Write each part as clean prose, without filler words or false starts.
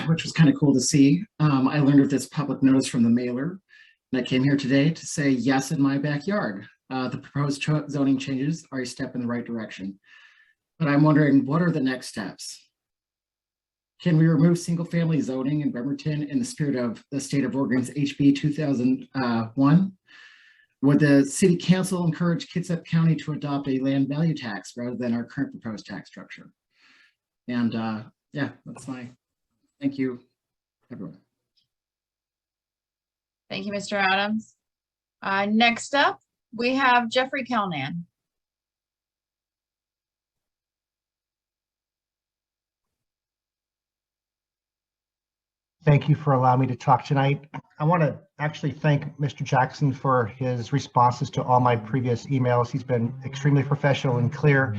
which was kind of cool to see. I learned of this public notice from the mailer, and I came here today to say yes in my backyard. The proposed zoning changes are a step in the right direction. But I'm wondering, what are the next steps? Can we remove single-family zoning in Bremerton in the spirit of the state of Oregon's HB 2001? Would the city council encourage Kitsap County to adopt a land value tax rather than our current proposed tax structure? And yeah, that's my, thank you, everyone. Thank you, Mr. Adams. Next up, we have Jeffrey Kelnan. Thank you for allowing me to talk tonight. I want to actually thank Mr. Jackson for his responses to all my previous emails. He's been extremely professional and clear.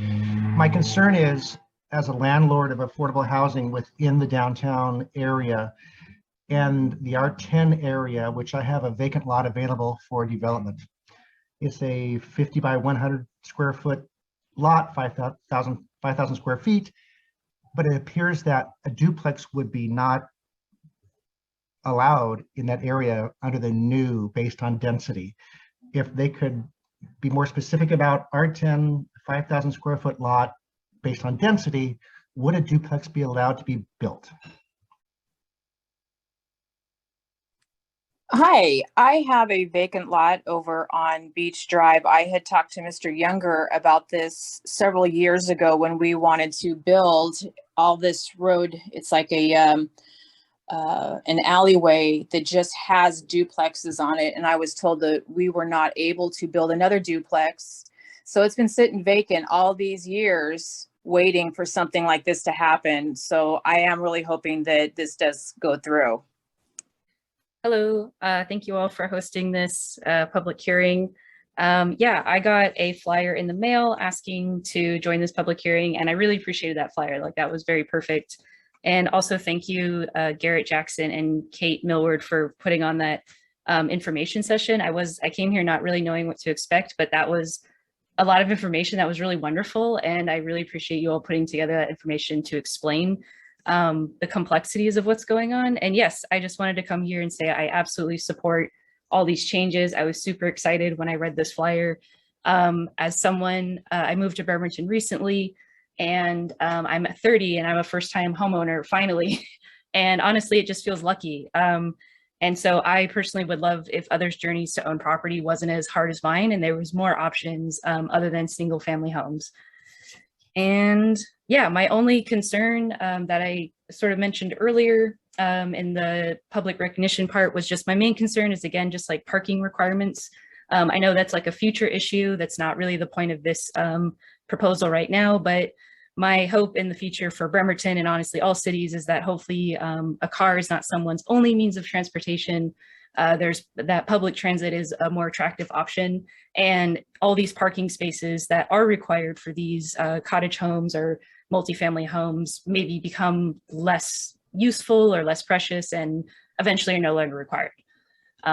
My concern is, as a landlord of affordable housing within the downtown area and the R10 area, which I have a vacant lot available for development. It's a 50 by 100 square foot lot, 5,000 square feet, but it appears that a duplex would be not allowed in that area under the new based on density. If they could be more specific about R10 5,000 square foot lot based on density, would a duplex be allowed to be built? Hi, I have a vacant lot over on Beach Drive. I had talked to Mr. Younger about this several years ago when we wanted to build all this road. It's like a an alleyway that just has duplexes on it. And I was told that we were not able to build another duplex. So it's been sitting vacant all these years waiting for something like this to happen. So I am really hoping that this does go through. Hello, thank you all for hosting this public hearing. Yeah, I got a flyer in the mail asking to join this public hearing, and I really appreciated that flyer. Like, that was very perfect. And also thank you, Garrett Jackson and Kate Millward, for putting on that information session. I came here not really knowing what to expect, but that was a lot of information that was really wonderful. And I really appreciate you all putting together that information to explain the complexities of what's going on. And yes, I just wanted to come here and say I absolutely support all these changes. I was super excited when I read this flyer. As someone, I moved to Bremerton recently, and I'm at 30 and I'm a first-time homeowner finally. And honestly, it just feels lucky. And so I personally would love if others' journeys to own property wasn't as hard as mine and there was more options other than single family homes. And yeah, my only concern that I sort of mentioned earlier in the public recognition part was just my main concern is, again, just like parking requirements. I know that's like a future issue. That's not really the point of this proposal right now, but my hope in the future for Bremerton and honestly all cities is that hopefully a car is not someone's only means of transportation. There's that public transit is a more attractive option, and all these parking spaces that are required for these cottage homes or multifamily homes maybe become less useful or less precious and eventually are no longer required.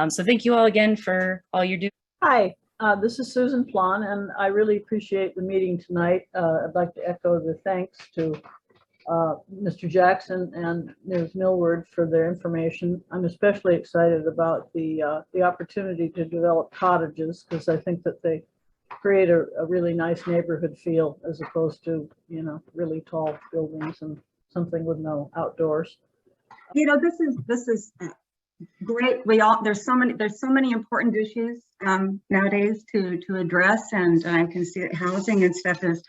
So thank you all again for all you're doing. Hi, this is Susan Plon, and I really appreciate the meeting tonight. I'd like to echo the thanks to Mr. Jackson and Ms. Millward for their information. I'm especially excited about the opportunity to develop cottages because I think that they create a really nice neighborhood feel as opposed to, you know, really tall buildings and something with no outdoors. You know, this is great. There's so many important issues nowadays to address, and I can see that housing and stuff is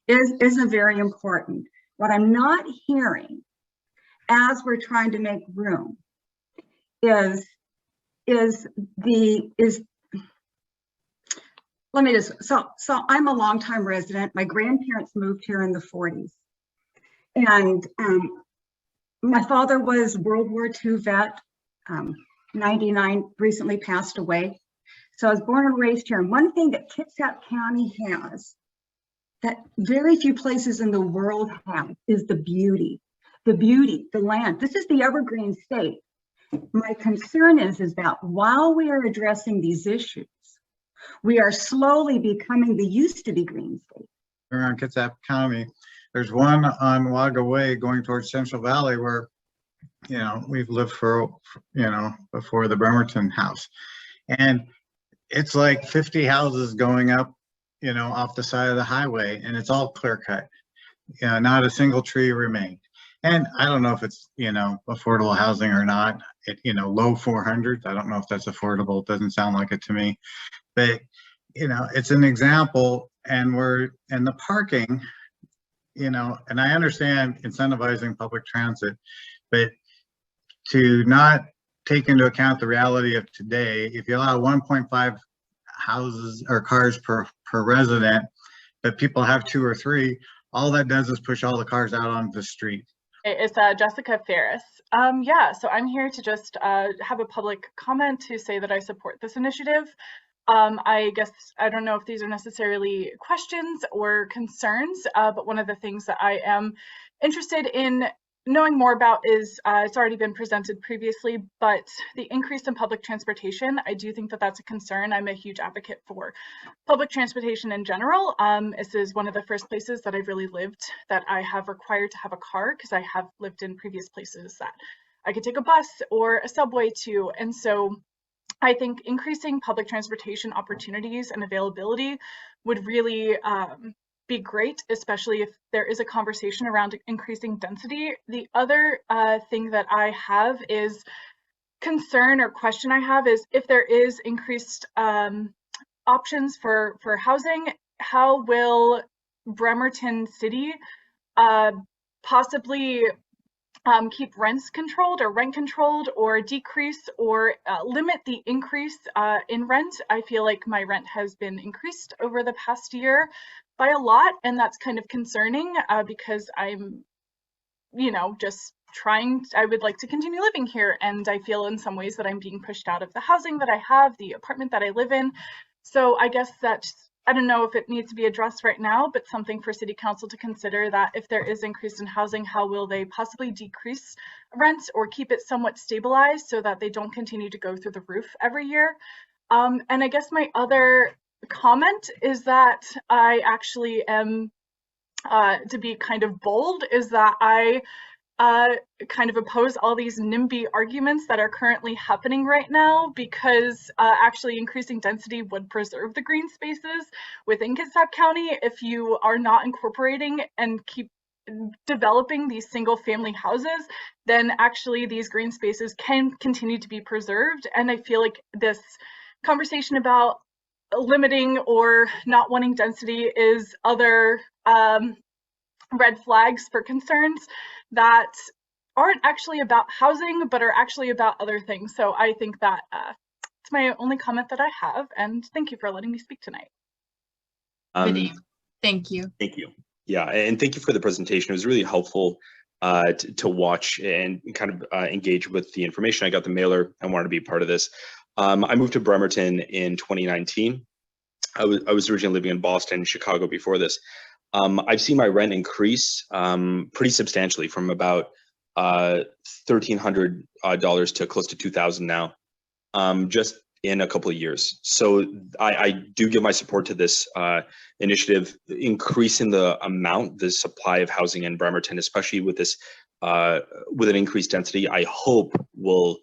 a very important. What I'm not hearing as we're trying to make room is let me just, so I'm a longtime resident. My grandparents moved here in the 40s. And my father was World War II vet, 99, recently passed away. So I was born and raised here. And one thing that Kitsap County has that very few places in the world have is the beauty, the land. This is the evergreen state. My concern is that while we are addressing these issues, we are slowly becoming the used to be green state. Around Kitsap County, there's one on Waga Way going towards Central Valley where we've lived before the Bremerton house. And it's like 50 houses going up, off the side of the highway, and it's all clear cut. Not a single tree remained. And I don't know if it's, affordable housing or not. Low 400s. I don't know if that's affordable. It doesn't sound like it to me. But, it's an example. And the parking, and I understand incentivizing public transit, but to not take into account the reality of today, if you allow 1.5 houses or cars per resident, but people have 2 or 3, all that does is push all the cars out onto the street. It's Jessica Ferris. Yeah, so I'm here to just have a public comment to say that I support this initiative. I guess I don't know if these are necessarily questions or concerns, but one of the things that I am interested in knowing more about is, it's already been presented previously, but the increase in public transportation, I do think that that's a concern. I'm a huge advocate for public transportation in general. This is one of the first places that I've really lived that I have required to have a car, because I have lived in previous places that I could take a bus or a subway to. And so I think increasing public transportation opportunities and availability would really be great, especially if there is a conversation around increasing density. The other thing that I have is concern or question I have is, if there is increased options for housing, how will Bremerton City possibly keep rents controlled or rent controlled, or decrease or limit the increase in rent? I feel like my rent has been increased over the past year by a lot, and that's kind of concerning because I'm, just I would like to continue living here, and I feel in some ways that I'm being pushed out of the housing that I have, the apartment that I live in. So I guess that, I don't know if it needs to be addressed right now, but something for City Council to consider, that if there is increase in housing, how will they possibly decrease rents or keep it somewhat stabilized so that they don't continue to go through the roof every year? And I guess my other comment is that I actually am, to be kind of bold, is that I kind of oppose all these NIMBY arguments that are currently happening right now, because actually increasing density would preserve the green spaces within Kitsap County if you are not incorporating and keep developing these single family houses. Then actually these green spaces can continue to be preserved. And I feel like this conversation about limiting or not wanting density is other red flags for concerns that aren't actually about housing, but are actually about other things. So I think that it's my only comment that I have, and thank you for letting me speak tonight. Thank you. Thank you. Yeah, and thank you for the presentation. It was really helpful to watch and kind of engage with the information. I got the mailer. I wanted to be part of this. I moved to Bremerton in 2019. I was originally living in Boston and Chicago before this. I've seen my rent increase pretty substantially, from about $1,300 to close to $2,000 now, just in a couple of years. So I do give my support to this initiative, increasing the amount, the supply of housing in Bremerton, especially with this, with an increased density. I hope will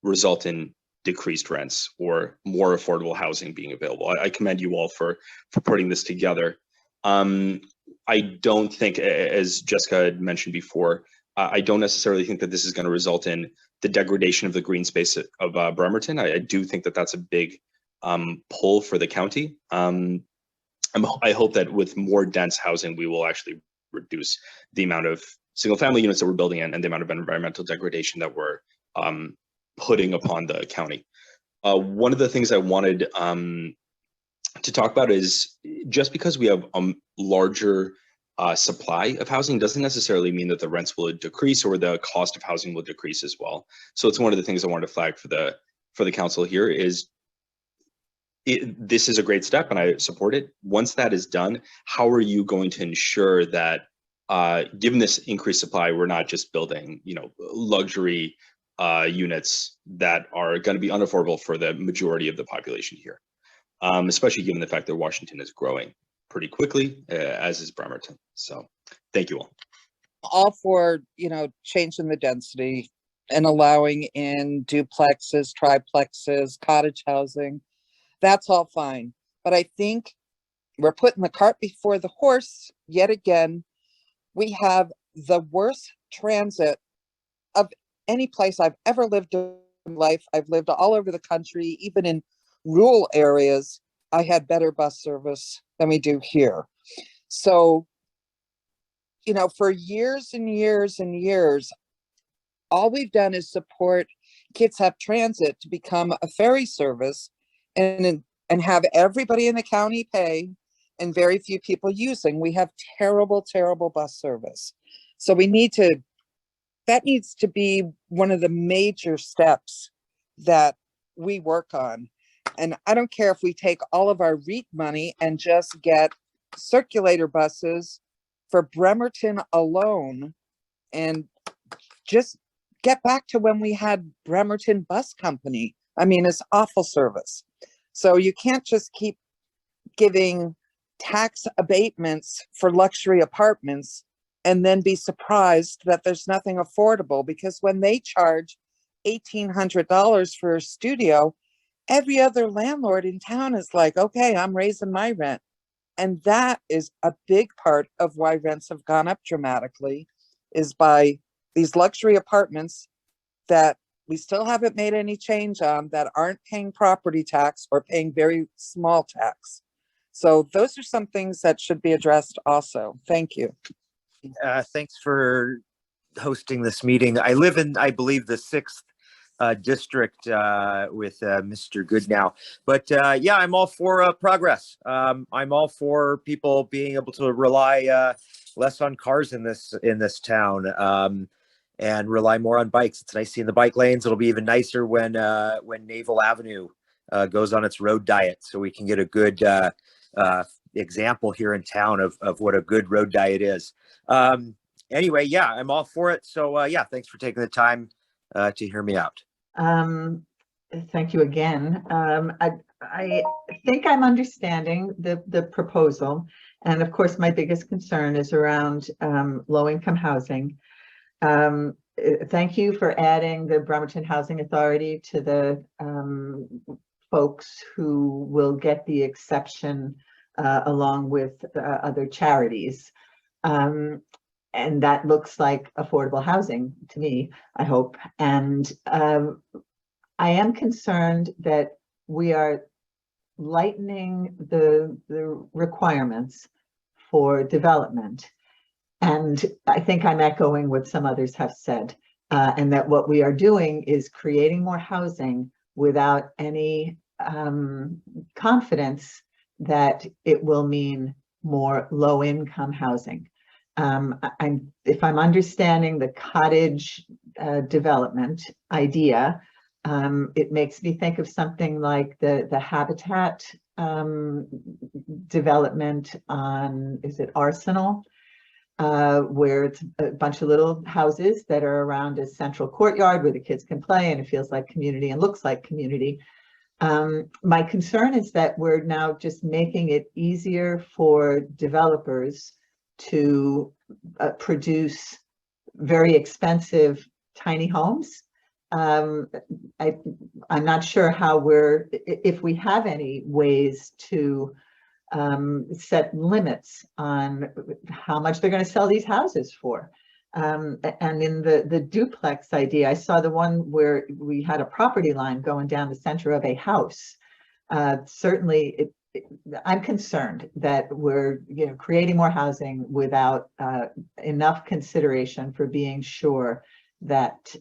result in decreased rents or more affordable housing being available. I commend you all for putting this together. I don't think, as Jessica had mentioned before, I don't necessarily think that this is going to result in the degradation of the green space of Bremerton. I do think that that's a big pull for the county. I hope that with more dense housing, we will actually reduce the amount of single family units that we're building in and the amount of environmental degradation that we're putting upon the county. One of the things I wanted to talk about is, just because we have a larger supply of housing doesn't necessarily mean that the rents will decrease or the cost of housing will decrease as well. So it's one of the things I wanted to flag for the council here is, this is a great step and I support it. Once that is done, how are you going to ensure that given this increased supply, we're not just building, luxury units that are going to be unaffordable for the majority of the population here, especially given the fact that Washington is growing pretty quickly, as is Bremerton. So thank you all. All for, changing the density. and allowing in duplexes, triplexes, cottage housing. That's all fine. But I think we're putting the cart before the horse yet again. We have the worst transit of any place I've ever lived in life. I've lived all over the country, even in rural areas. I had better bus service than we do here. So, you know, for years and years and years, all we've done is support Kids Have Transit to become a ferry service and have everybody in the county pay and very few people using. We have terrible, terrible bus service. So that needs to be one of the major steps that we work on. And I don't care if we take all of our REIT money and just get circulator buses for Bremerton alone and just get back to when we had Bremerton Bus Company. I mean, it's awful service. So you can't just keep giving tax abatements for luxury apartments and then be surprised that there's nothing affordable, because when they charge $1,800 for a studio, every other landlord in town is like, okay, I'm raising my rent. And that is a big part of why rents have gone up dramatically, is by these luxury apartments that we still haven't made any change on, that aren't paying property tax or paying very small tax. So those are some things that should be addressed also. Thank you. Thanks for hosting this meeting. I live in, I believe, the 6th district with Mr. Goodnow. But yeah, I'm all for progress. I'm all for people being able to rely less on cars in this town and rely more on bikes. It's nice seeing the bike lanes. It'll be even nicer when Naval Avenue goes on its road diet, so we can get a good example here in town of what a good road diet is. Anyway, yeah, I'm all for it. So yeah, thanks for taking the time to hear me out. Thank you again. I think I'm understanding the proposal. And of course, my biggest concern is around low-income housing. Thank you for adding the Bremerton Housing Authority to the folks who will get the exception along with other charities. And that looks like affordable housing to me, I hope. And I am concerned that we are lightening the requirements for development. And I think I'm echoing what some others have said, and that what we are doing is creating more housing without any confidence that it will mean more low-income housing. If I'm understanding the cottage development idea, it makes me think of something like the Habitat development on, is it Arsenal? Where it's a bunch of little houses that are around a central courtyard where the kids can play and it feels like community and looks like community. My concern is that we're now just making it easier for developers to produce very expensive tiny homes. I'm not sure how if we have any ways to set limits on how much they're going to sell these houses for. And in the duplex idea, I saw the one where we had a property line going down the center of a house. Certainly, I'm concerned that we're creating more housing without enough consideration for being sure that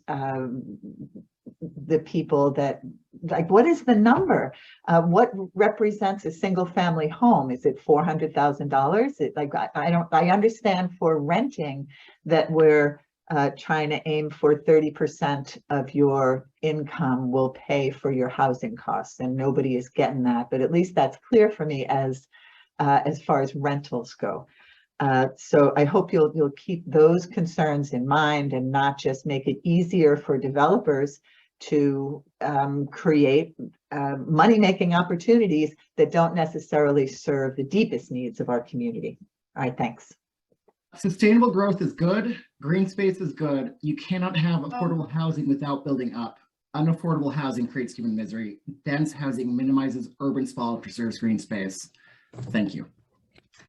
the people that, like, what is the number? What represents a single family home? Is it $400,000? I understand for renting that we're trying to aim for 30% of your income will pay for your housing costs, and nobody is getting that, but at least that's clear for me as far as rentals go. So I hope you'll keep those concerns in mind and not just make it easier for developers to create money-making opportunities that don't necessarily serve the deepest needs of our community. All right, thanks. Sustainable growth is good. Green space is good. You cannot have affordable housing without building up. Unaffordable housing creates human misery. Dense housing minimizes urban sprawl and preserves green space. Thank you.